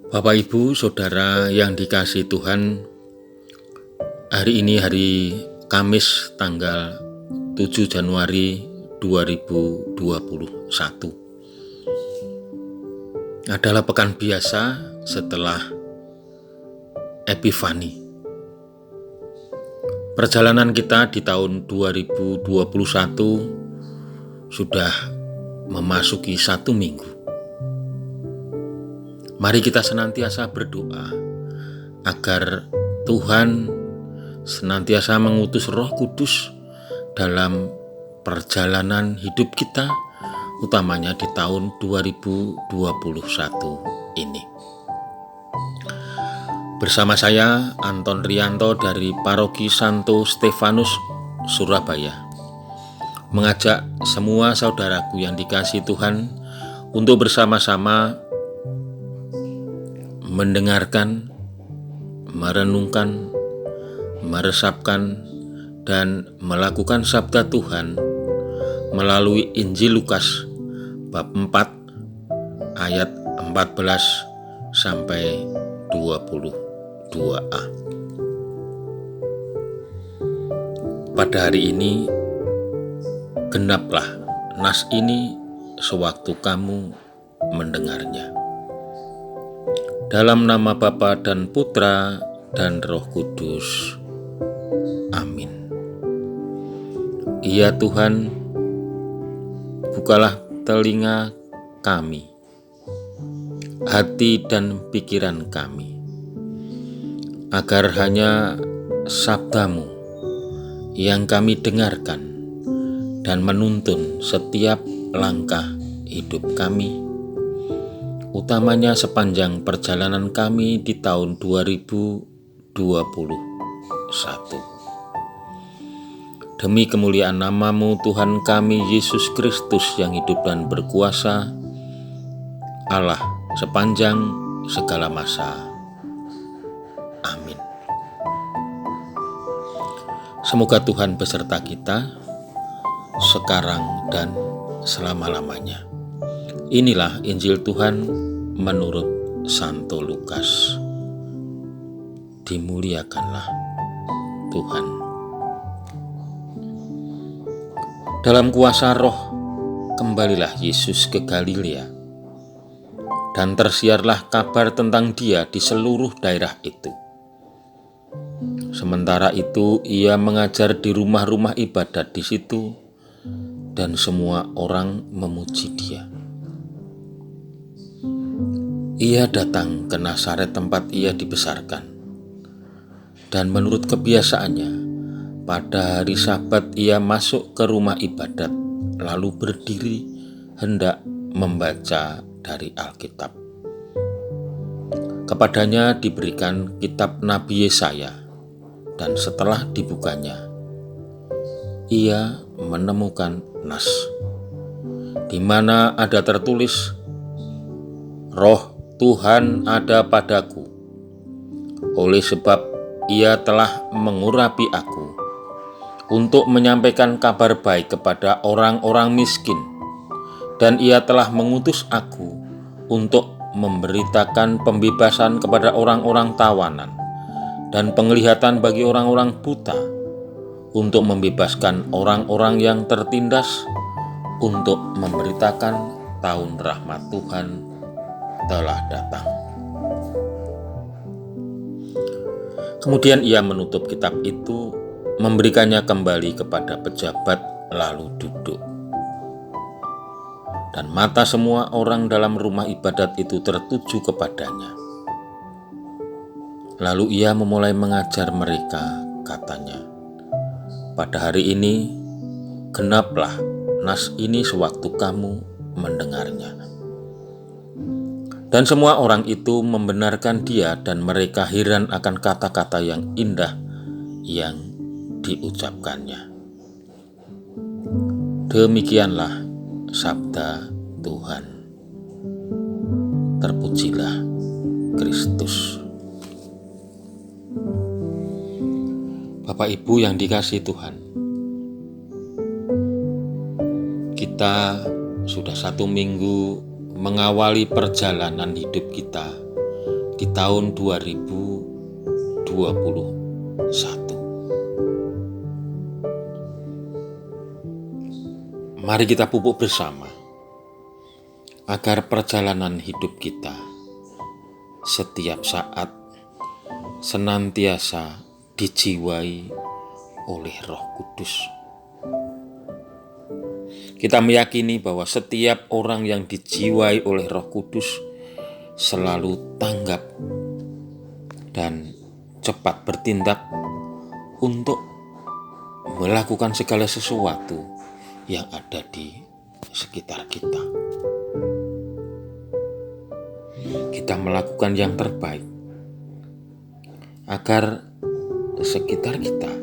Bapak, Ibu, Saudara yang dikasihi Tuhan, hari ini hari Kamis tanggal 7 Januari 2021 adalah pekan biasa setelah Epifani. Perjalanan kita di tahun 2021 sudah memasuki 1 minggu. Mari kita senantiasa berdoa agar Tuhan senantiasa mengutus Roh Kudus dalam perjalanan hidup kita, utamanya di tahun 2021 ini. Bersama saya Anton Rianto dari Paroki Santo Stefanus, Surabaya, mengajak semua saudaraku yang dikasihi Tuhan untuk bersama-sama mendengarkan, merenungkan, meresapkan, dan melakukan sabda Tuhan melalui Injil Lukas bab 4 ayat 14 sampai 22a. Pada hari ini, genaplah nas ini sewaktu kamu mendengarnya. Dalam nama Bapa dan Putra dan Roh Kudus. Amin. Ya Tuhan, bukalah telinga kami, hati dan pikiran kami, agar hanya sabda-Mu yang kami dengarkan dan menuntun setiap langkah hidup kami, utamanya sepanjang perjalanan kami di tahun 2021. Demi kemuliaan nama-Mu Tuhan kami Yesus Kristus yang hidup dan berkuasa, Allah sepanjang segala masa. Amin. Semoga Tuhan beserta kita sekarang dan selama-lamanya. Inilah Injil Tuhan menurut Santo Lukas. Dimuliakanlah Tuhan. Dalam kuasa Roh, kembalilah Yesus ke Galilea, dan tersiarlah kabar tentang Dia di seluruh daerah itu. Sementara itu, Ia mengajar di rumah-rumah ibadat di situ, dan semua orang memuji Dia. Ia datang ke Nazaret tempat Ia dibesarkan, dan menurut kebiasaannya, pada hari Sabat Ia masuk ke rumah ibadat, lalu berdiri hendak membaca dari Alkitab. Kepadanya diberikan kitab Nabi Yesaya, dan setelah dibukanya, Ia menemukan nas, di mana ada tertulis, Roh Tuhan ada padaku, oleh sebab Ia telah mengurapi aku untuk menyampaikan kabar baik kepada orang-orang miskin, dan Ia telah mengutus aku untuk memberitakan pembebasan kepada orang-orang tawanan dan penglihatan bagi orang-orang buta, untuk membebaskan orang-orang yang tertindas, untuk memberitakan tahun rahmat Tuhan telah datang. Kemudian Ia menutup kitab itu, memberikannya kembali kepada pejabat, lalu duduk. Dan mata semua orang dalam rumah ibadat itu tertuju kepadanya. Lalu Ia memulai mengajar mereka, katanya, pada hari ini genaplah nas ini sewaktu kamu mendengarnya. Dan semua orang itu membenarkan Dia, dan mereka heran akan kata-kata yang indah yang diucapkannya. Demikianlah sabda Tuhan. Terpujilah Kristus. Bapak Ibu yang dikasihi Tuhan, kita sudah 1 minggu mengawali perjalanan hidup kita di tahun 2021. Mari kita pupuk bersama agar perjalanan hidup kita setiap saat senantiasa dijiwai oleh Roh Kudus. Kita meyakini bahwa setiap orang yang dijiwai oleh Roh Kudus selalu tanggap dan cepat bertindak untuk melakukan segala sesuatu yang ada di sekitar kita. Kita melakukan yang terbaik agar sekitar kita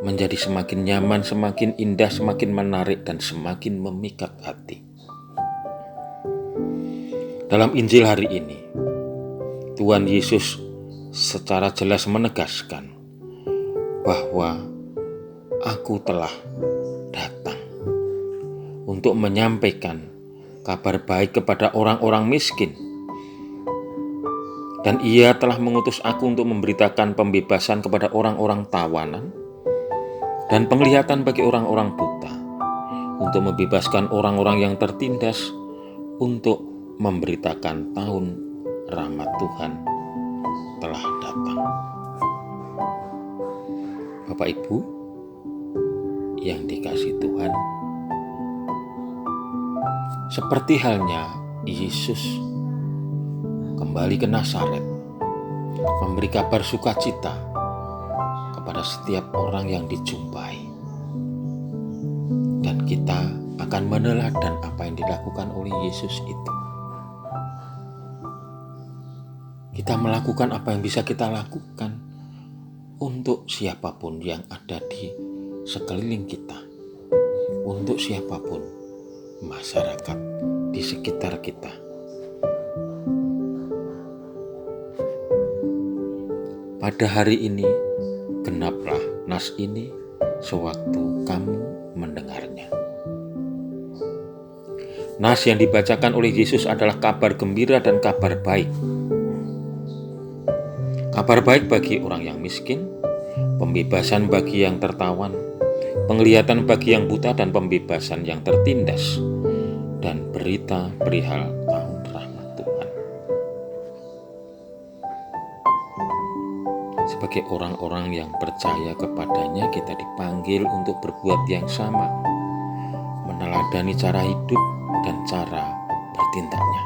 menjadi semakin nyaman, semakin indah, semakin menarik, dan semakin memikat hati. Dalam Injil hari ini, Tuhan Yesus secara jelas menegaskan bahwa Aku telah datang untuk menyampaikan kabar baik kepada orang-orang miskin. Dan Ia telah mengutus Aku untuk memberitakan pembebasan kepada orang-orang tawanan dan penglihatan bagi orang-orang buta, untuk membebaskan orang-orang yang tertindas, untuk memberitakan tahun rahmat Tuhan telah datang. Bapak Ibu yang dikasihi Tuhan, seperti halnya Yesus kembali ke Nazaret, memberi kabar sukacita kepada setiap orang yang dijumpai, dan kita akan meneladan apa yang dilakukan oleh Yesus itu. Kita melakukan apa yang bisa kita lakukan untuk siapapun yang ada di sekeliling kita, untuk siapapun masyarakat di sekitar kita. Pada hari ini, genaplah nas ini sewaktu kamu mendengarnya. Nas yang dibacakan oleh Yesus adalah kabar gembira dan kabar baik. Kabar baik bagi orang yang miskin, pembebasan bagi yang tertawan, penglihatan bagi yang buta, dan pembebasan yang tertindas, dan berita perihal tahun rahmat Tuhan. Sebagai orang-orang yang percaya kepadanya, kita dipanggil untuk berbuat yang sama, meneladani cara hidup dan cara bertindaknya.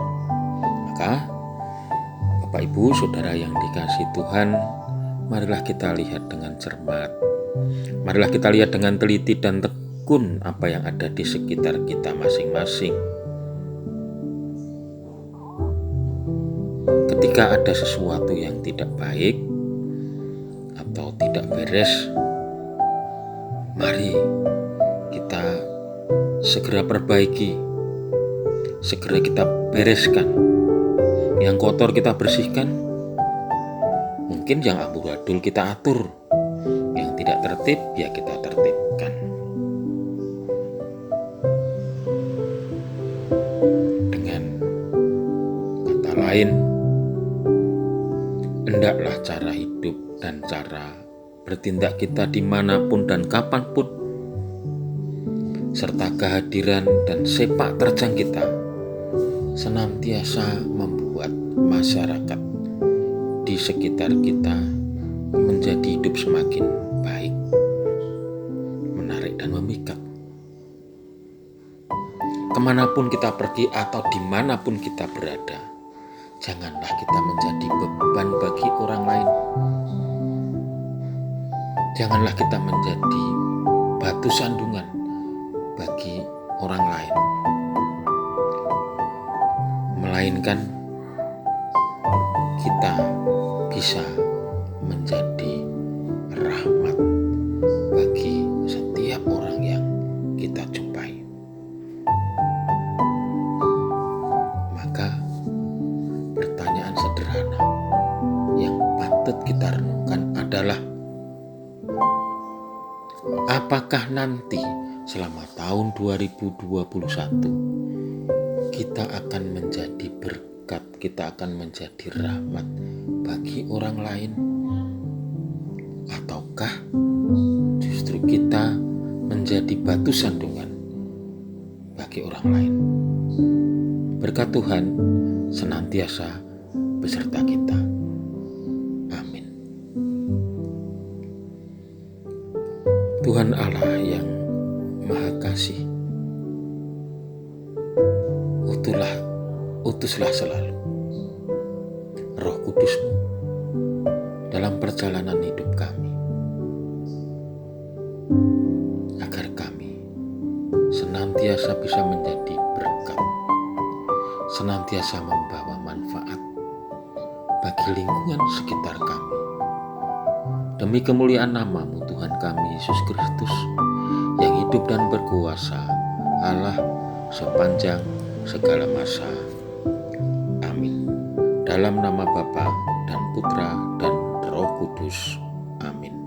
Maka Bapak Ibu Saudara yang dikasihi Tuhan, marilah kita lihat dengan cermat, marilah kita lihat dengan teliti dan tekun apa yang ada di sekitar kita masing-masing. Ketika ada sesuatu yang tidak baik atau tidak beres, mari kita segera perbaiki, segera kita bereskan. Yang kotor kita bersihkan, mungkin yang amburadul kita atur, yang tidak tertib ya kita tertibkan. Dengan kata lain, hendaklah cara hidup dan cara bertindak kita dimanapun dan kapanpun, serta kehadiran dan sepak terjang kita senantiasa membuat masyarakat di sekitar kita menjadi hidup semakin baik, menarik dan memikat. Kemanapun kita pergi atau dimanapun kita berada, janganlah kita menjadi beban bagi orang lain. Janganlah kita menjadi batu sandungan bagi orang lain, melainkan kita bisa menjadi rahmat bagi setiap orang yang kita jumpai. Maka pertanyaan sederhana yang patut kita renungkan adalah, apakah nanti selama tahun 2021 kita akan menjadi berkat kita akan menjadi rahmat bagi orang lain? Ataukah justru kita menjadi batu sandungan bagi orang lain? Berkat Tuhan senantiasa beserta kita. Amin. Tuhan Allah yang Maha Kasih, utuslah selalu Roh Kudus-Mu dalam perjalanan hidup kami, agar kami senantiasa bisa menjadi berkat, senantiasa membawa manfaat bagi lingkungan sekitar kami. Demi kemuliaan nama-Mu Tuhan kami Yesus Kristus, yang hidup dan berkuasa, Allah sepanjang segala masa. Amin. Dalam nama Bapa dan Putra dan Roh Kudus. Amin.